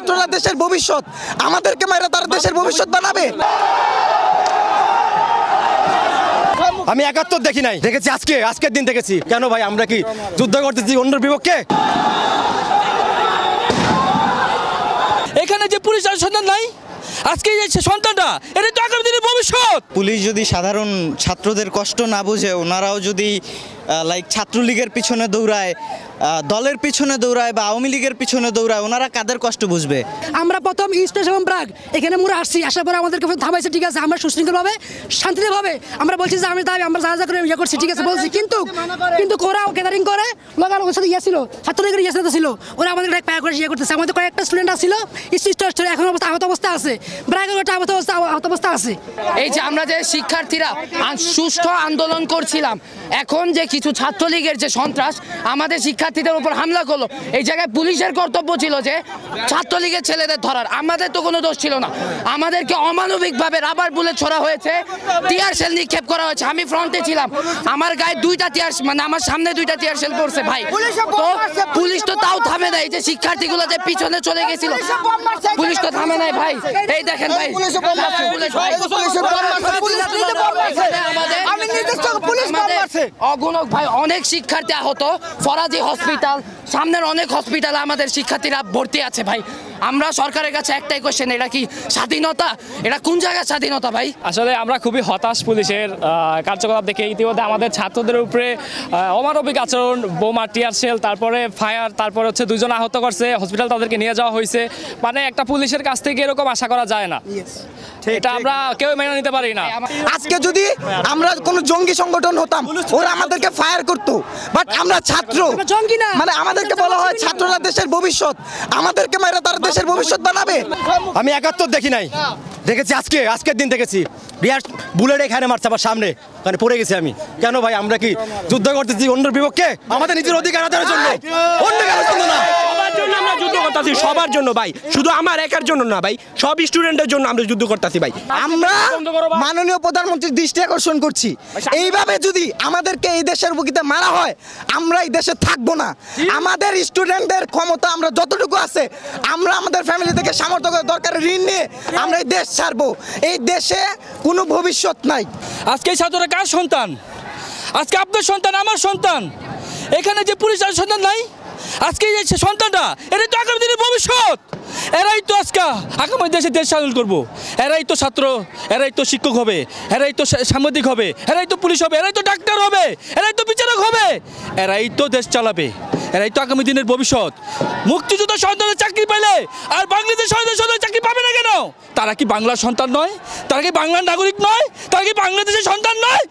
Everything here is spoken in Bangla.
ছাত্ররা দেশের ভবিষ্যৎ, আমাদেরকে মাইরা তারা দেশের ভবিষ্যৎ বানাবে। আমি ৭১ দেখি নাই, দেখেছি আজকের দিন দেখেছি। কেন ভাই আমরা কি যুদ্ধ করতেছি অন্যের বিপক্ষে? এখানে যে পুলিশ সন্তান নাই, আজকে যে সন্তানটা এটা তো আগামী দিনের ভবিষ্যৎ। পুলিশ যদি সাধারণ ছাত্রদের কষ্ট না বুঝে, ওনারাও যদি ছাত্রলীগের পিছনে দৌড়ায়, দলের পিছনে দৌড়ায় বা আওয়ামী লীগের পিছনে দৌড়ায়, ওনারা কাদের কষ্ট বুঝবে? আমরা প্রথম ইস্ট এবং ব্রাগ এখানে মোরা আসছি, আসার পরে আমাদেরকে থামাইছে, ঠিক আছে আমরা সুশৃঙ্খলভাবে শান্তিভাবে আমরা বলছি যে আমরা যা করে ইয়ে করছি, ঠিক আছে বলছি, কিন্তু ওরা গ্যাদারিং করে লোকাল ওর সাথে ইয়ে ছিল, ছাত্রলীগের ইয়ে সাথে ছিল, ওরা আমাদের পায়ে করে ইয়ে করতেছে। আমাদের কয়েকটা স্টুডেন্ট আসছিল, এখন আহত অবস্থা আছে, ব্রাগের ওটা আহত অবস্থা আছে। এই যে আমরা যে শিক্ষার্থীরা সুষ্ঠু আন্দোলন করছিলাম, এখন যে কিছু ছাত্রলীগের যে সন্ত্রাস আমাদের শিক্ষার্থীদের উপর হামলা করলো, এই জায়গায় পুলিশের কর্তব্য ছিল যে ছাত্রলীগের ছেলেদের ধরার। আমাদের তো কোনো দোষ ছিল না, আমাদেরকে অমানবিকভাবে রাবার বুলেট ছোড়া হয়েছে, টিয়ার শেল নিক্ষেপ করা হয়েছে। আমি ফ্রন্টে ছিলাম, আমার গায়ে দুইটা টিয়ার, মানে আমার সামনে দুইটা টিয়ার শেল পড়ছে ভাই। তো পুলিশ তো তাও থামে নাই, যে শিক্ষার্থীগুলো যে পিছনে চলে গেছিল পুলিশ তো থামে নাই ভাই। এই দেখেন ভাই, অগুণক ভাই, অনেক শিক্ষার্থী আহত, ফরাজি হসপিটাল, সামনের অনেক হসপিটালে আমাদের শিক্ষার্থীরা ভর্তি আছে ভাই। আমরা সরকারের কাছে একটাই কোশ্চেন, এটা কি স্বাধীনতা? এটা কোন জায়গায় স্বাধীনতা ভাই? আসলে আমরা খুবই হতাশ পুলিশের কার্যকলাপ দেখে। ইতিমধ্যে আমাদের ছাত্রদের উপরে অমানবিক আচরণ, বোমা, টিয়ার শেল, তারপরে ফায়ার, তারপরে হচ্ছে 2 জন আহত করছে, হসপিটাল তাদেরকে নিয়ে যাওয়া হয়েছে। মানে একটা পুলিশের কাছ থেকে এরকম আশা করা যায় না, এটা আমরা কেউ মেনে নিতে পারি না। আজকে যদি আমরা কোনো জঙ্গি সংগঠন হতাম, ওরা আমাদেরকে ফায়ার করতো, বাট আমরা ছাত্র, মানে আমাদেরকে বলা হয় ছাত্ররা দেশের ভবিষ্যৎ, আমাদেরকে মাইরা তারা দেশের ভবিষ্যৎ বানাবে। আমি ৭১ দেখি নাই, দেখেছি আজকের দিন দেখেছি। রিয়ার বুলেট এখানে মারছে আমার সামনে, ওখানে পড়ে গেছি আমি। কেন ভাই আমরা কি যুদ্ধ করতেছি অন্যের বিপক্ষে? আমাদের নিজের অধিকার আদায়ের জন্য, অন্য কারোর জন্য না। আমরা যুদ্ধ করতেছি সবার জন্য ভাই, শুধু আমার একার জন্য না ভাই, সব স্টুডেন্টের জন্য আমরা যুদ্ধ করতেছি ভাই। আমরা মাননীয় প্রধানমন্ত্রীর দৃষ্টি আকর্ষণ করছি, এইভাবে যদি আমাদেরকে এই দেশের বুকিতে মারা হয়, আমরা এই দেশে থাকবো না। আমাদের স্টুডেন্টদের ক্ষমতা আমরা যতটুকু আছে, আমরা আমাদের ফ্যামিলি থেকে সামর্থ্য দরকার ঋণ নিয়ে আমরা এই দেশ ছাড়বো। এই দেশে কোনো ভবিষ্যৎ নাই। আজকে এই ছাত্ররা কার সন্তান? আজকে আপনার সন্তান, আমার সন্তান। এখানে যে পুলিশ সন্তান নাই, আজকে যে সন্তানটা এটা তো আগামী দিনের ভবিষ্যৎ। এরাই তো আজকে আগামী দেশে দেশ স্বাধীন করবো। এরাই তো ছাত্র, এরাই তো শিক্ষক হবে, এরাই তো সাংবাদিক হবে, এরাই তো পুলিশ হবে, এরাই তো ডাক্তার হবে, এরাই তো বিচারক হবে, এরাই তো দেশ চালাবে, এরাই তো আগামী দিনের ভবিষ্যৎ। মুক্তিযুদ্ধ সন্তানের চাকরি পেলে আর বাংলাদেশ সন্তানের চাকরি পাবে না কেন? তারা কি বাংলার সন্তান নয়? তারা কি বাংলার নাগরিক নয়? তারা কি বাংলাদেশের সন্তান নয়?